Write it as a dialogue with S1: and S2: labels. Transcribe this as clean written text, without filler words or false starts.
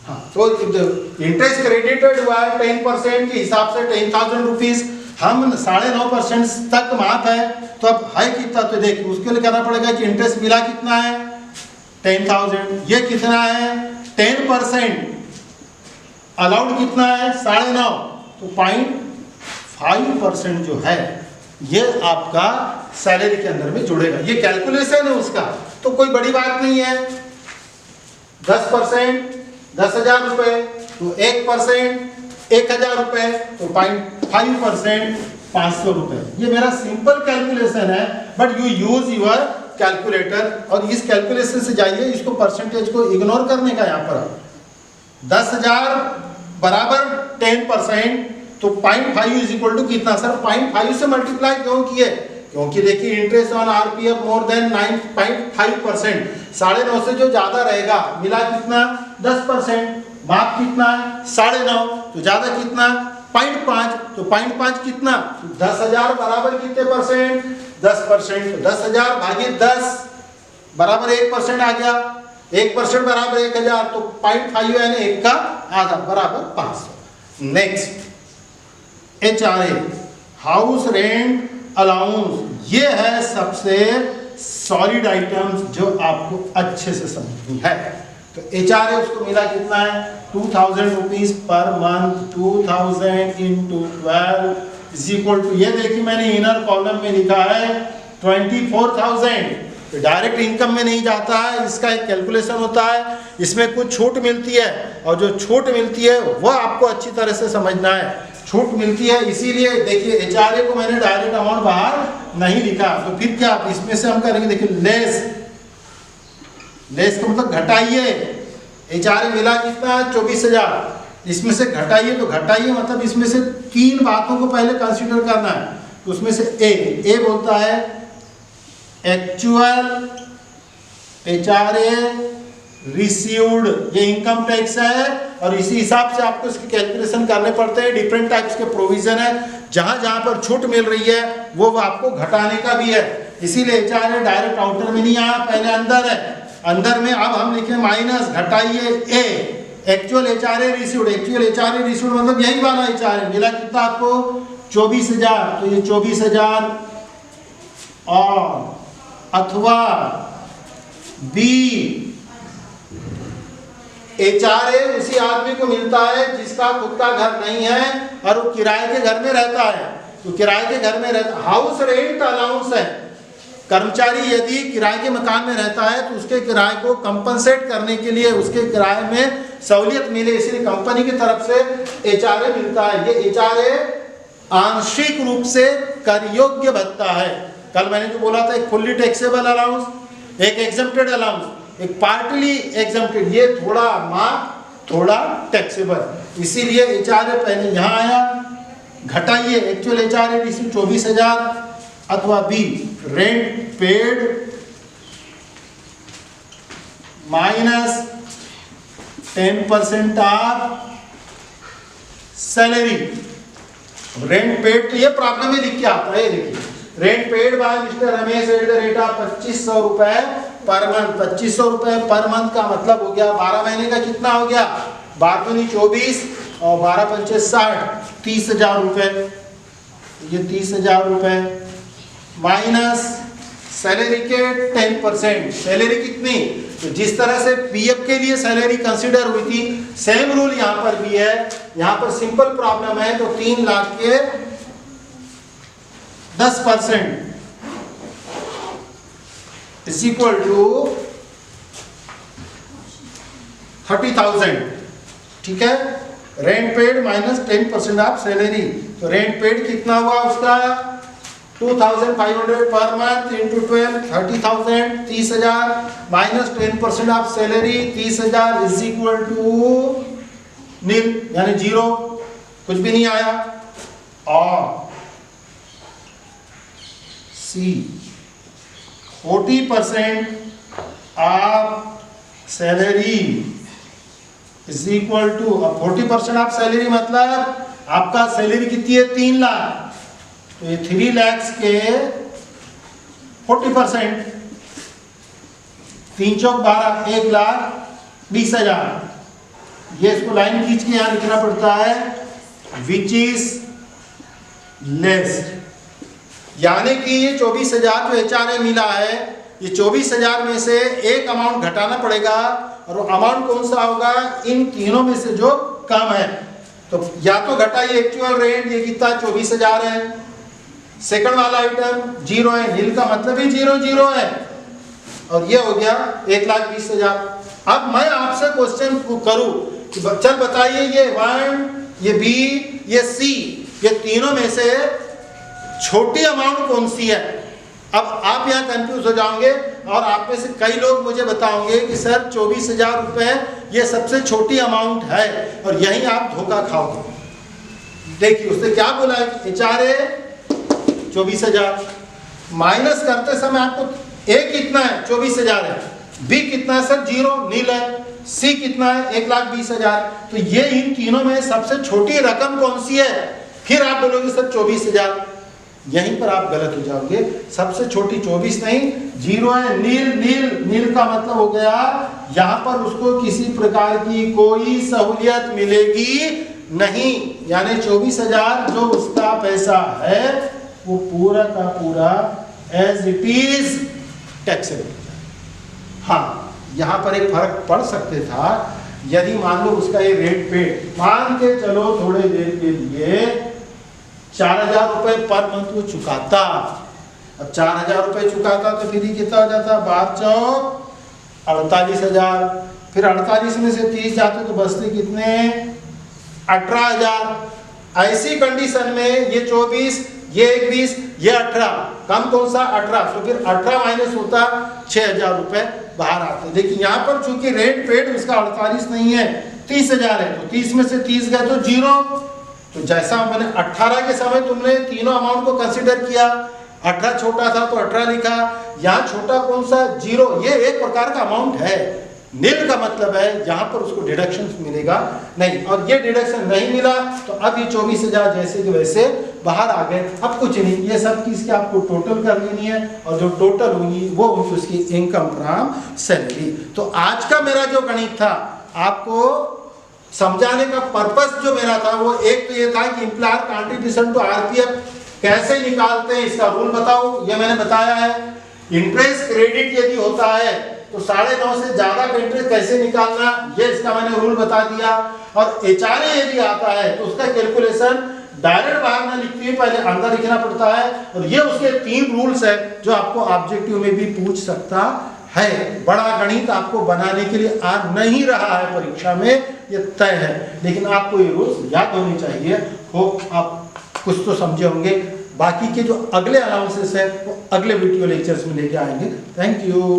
S1: हाँ, तो interest credited हुआ है 10% के हिसाब से 10,000 रुपीज, हम 9.5% तक माफ है, तो अब है कितना, तो देखिए उसके लिए करना पड़ेगा कि इंटरेस्ट मिला कितना है 10,000, ये कितना है 10%, अलाउड कितना है 9.5, तो 0.5% जो है ये आपका सैलरी के अंदर में जुड़ेगा। ये कैलकुलेशन है उसका, तो कोई बड़ी बात नहीं है। 10% 10,000 रुपए, तो 1% 1,000 रुपए, तो 0.5% 500 रुपए। ये मेरा सिंपल कैलकुलेशन है, but you use your calculator, और इस कैलकुलेशन से जाइए, इसको परसेंटेज को इग्नोर करने का। यहाँ पर 10,000 बराबर 10%, तो 0.5 इज इक्वल टू कितना सर, 0.5 से मल्टीप्लाई क्यों किए, क्योंकि देखिए interest on RPF more than 9.5%, 9.5 से जो ज्यादा रहेगा, मिला कितना 10%, माफ कितना है 9.5, तो ज्यादा कितना 0.5, तो 0.5 कितना, 10,000 बराबर कितने परसेंट 10%, तो 10,000 भागी 10 बराबर 1% आ गया, 1% बराबर 1,000, तो 0.5 यानी 1 का आधा बराबर 500। Next HRA, house rent allowance, ये है सबसे सॉलिड आइटम्स जो आपको अच्छे से समझनी है। तो HRA उसको मिला कितना है 2,000 rupees per month, 2,000 into 12 is equal to, ये देखिए मैंने इनर कॉलम में लिखा है 24,000, तो डायरेक्ट इनकम में नहीं जाता है, इसका एक कैलकुलेशन होता है, इसमें कुछ छूट मिलती है, और जो छूट मिलती है वो आपको अच्छी तरह से समझना है। छूट मिलती है, इसीलिए देखिए HRA को मैंने डायरेक्ट अमाउंट बाहर नहीं लिखा, तो फिर क्या इसमें से हम करेंगे, देखिए लेस का मतलब घटाइए, HRA मिला कितना 24,000, इसमें से घटाइए, तो घटाइए मतलब इसमें से 3 बातों को पहले कंसीडर करना है, तो उसमें से ए बोलता है एक्चुअल HRA रिसीव्ड, ये इनकम टैक्स है, और इसी हिसाब से आपको इसके कैलकुलेशन करने पड़ते हैं। डिफरेंट टाइप्स के प्रोविजन है, जहां जहां पर छूट मिल रही है वो आपको घटाने का भी है, इसीलिए HRA डायरेक्ट आउटर में नहीं आया, पहले अंदर है, अंदर में अब हम लिखे माइनस, घटाइए A, actual HRA received, actual HRA received मतलब यही वाला HRA मिला कितना आपको 24,000, तो ये 24,000 और अथवा बी HRA उसी आदमी को मिलता है जिसका खुद का घर नहीं है और वो किराए के घर में रहता है, तो किराए के घर में रहता, हाउस रेंट अलाउंस है, कर्मचारी यदि किराए के मकान में रहता है तो उसके किराए को कंपनसेट करने के लिए उसके किराए में सहूलियत मिले, इसलिए कंपनी की तरफ से HRA मिलता है। ये HRA आंशिक रूप से कर योग्य भत्ता है। कल मैंने जो बोला था, एक फुल्ली टैक्सेबल अलाउंस, एक एग्जम्प्टेड अलाउंस, एक पार्टली एग्जम्प्टेड, ये थोड़ा माफ थोड़ा टैक्सेबल, इसीलिए HRA पहले यहाँ आया, घटाइए एक्चुअल HRA रिसीव 24,000 अथवा b rent paid minus 10% of salary. Rent paid तो ये प्रॉब्लम में लिख के आता है, देखिए rent paid by mister Ramesh at the rate of 2,500 रुपए पर मंथ। 2,500 रुपए पर मंथ का मतलब हो गया 12 महीने का कितना हो गया, 12 24 और 12 पंचे 60, 30,000 रुपए, ये 30,000 रुपए माइनस सैलरी के 10%। सैलरी कितनी, तो जिस तरह से पीएफ के लिए सैलरी कंसीडर हुई थी, सेम रूल यहां पर भी है। यहां पर सिंपल प्रॉब्लम है, तो 3 लाख के 10% इज इक्वल टू 30,000, ठीक है। Rent paid minus 10% of salary, तो रेंट पेड कितना हुआ उसका 2,500 per month into 12, 30,000, 30,000 minus 10% of salary 30,000 is equal to nil, यानी 0, कुछ भी नहीं आया। और C 40% of salary is equal to, 40% of salary मतलब आपका सैलरी कितनी है 3 लाख, तो ये 3 लाख के 40%, 3 चौक 12, 1,20,000 ये इसको लाइन खींच के यहाँ लिखना पड़ता है विच इज लेस, यानी कि ये 24,000 जो HRA मिला है, ये 24,000 में से एक अमाउंट घटाना पड़ेगा, और वो अमाउंट कौन सा होगा, इन तीनों में से जो कम है। तो या तो घटाइए एक्चुअल रेंट, ये कितना 24,000 है। सेकंड वाला आइटम 0 है, नील का मतलब ही 0 है, और ये हो गया 1,20,000। अब मैं आपसे क्वेश्चन करूं कि चल बताइए ये 1, ये B, ये C, ये तीनों में से छोटी अमाउंट कौन सी है। अब आप यहाँ कंफ्यूज हो जाओगे, और आप में से कई लोग मुझे बताओगे कि सर 24,000 रुपये ये सबसे छोटी अमाउंट है, और यही आप धोखा खाओगे। देखिए उसने क्या बोला है कि HRA 24,000, माइनस करते समय आपको A कितना है, 24,000 है, B कितना है सर, 0 नील है, C कितना है, 1,20,000। तो ये इन तीनों में सबसे छोटी रकम कौन सी है, फिर आप बोलोगे सर 24,000। यहीं पर आप गलत हो जाओगे, सबसे छोटी 24 नहीं, 0 है, नील का मतलब हो गया यहाँ पर उसको किसी प्रकार की कोई सहूलियत मिलेगी नहीं, यानी 24,000 जो उसका पैसा है वो पूरा का पूरा एज इट इज टैक्सेबल। हाँ, यहाँ पर एक फर्क पड़ सकते था, यदि मान लो उसका ये रेट पे मान के चलो थोड़े देर के लिए 4,000 रुपए पर मंथ वो चुकाता। अब 4,000 रुपए चुकाता तो फिर ही कितना हो जाता, 48,000, फिर 48 में से 30 जाते तो बचते कितने, 18,000। ऐसी कंडीशन में ये 24, ये 21, ये 18, कम कौन सा 18, तो फिर 18 माइनस होता 6,000 रुपए बाहर आते। लेकिन यहाँ पर चूंकि रेट पेड उसका 48 नहीं है, 30,000 है, तो 30 में से 30 गए तो 0। तो जैसा मैंने 18 के समय तुमने तीनों अमाउंट को कंसीडर किया, 18 छोटा था तो 18 लिखा, यहाँ छोटा कौन सा, 0। ये एक प्रकार का अमाउंट है, नील का मतलब है यहाँ पर उसको डिडक्शन मिलेगा नहीं, और ये डिडक्शन नहीं मिला तो अब ये 24,000 जैसे कि वैसे बाहर आ गए। अब कुछ नहीं, ये सब चीज की आपको टोटल कर लेनी है, और जो टोटल होगी वो होगी उसकी इनकम फ्रॉम सैलरी। तो आज का मेरा जो गणित था आपको समझाने का पर्पस जो मेरा था वो एक तो ये था कि एम्प्लॉयर कंट्रीब्यूशन टू आरपीएफ कैसे निकालते हैं, इसका रूल बताओ, ये मैंने बताया है। इंटरेस्ट क्रेडिट यदि होता है तो 9.5 से ज्यादा का इंटरेस्ट कैसे निकालना, ये इसका मैंने रूल बता दिया। और HRA यदि आता है तो उसका कैलकुलेशन डायरेक्ट बाहर ना लिखते हुए पहले अंदर लिखना पड़ता है, और ये उसके 3 रूल्स है जो आपको ऑब्जेक्टिव में भी पूछ सकता है। बड़ा गणित आपको बनाने के लिए आ नहीं रहा है परीक्षा में, ये तय है, लेकिन आपको ये रूल्स याद होने चाहिए। हो आप कुछ तो समझे होंगे, बाकी के जो अगले अलाउंसेस है वो अगले वीडियो लेक्चर्स में लेके आएंगे। Thank you.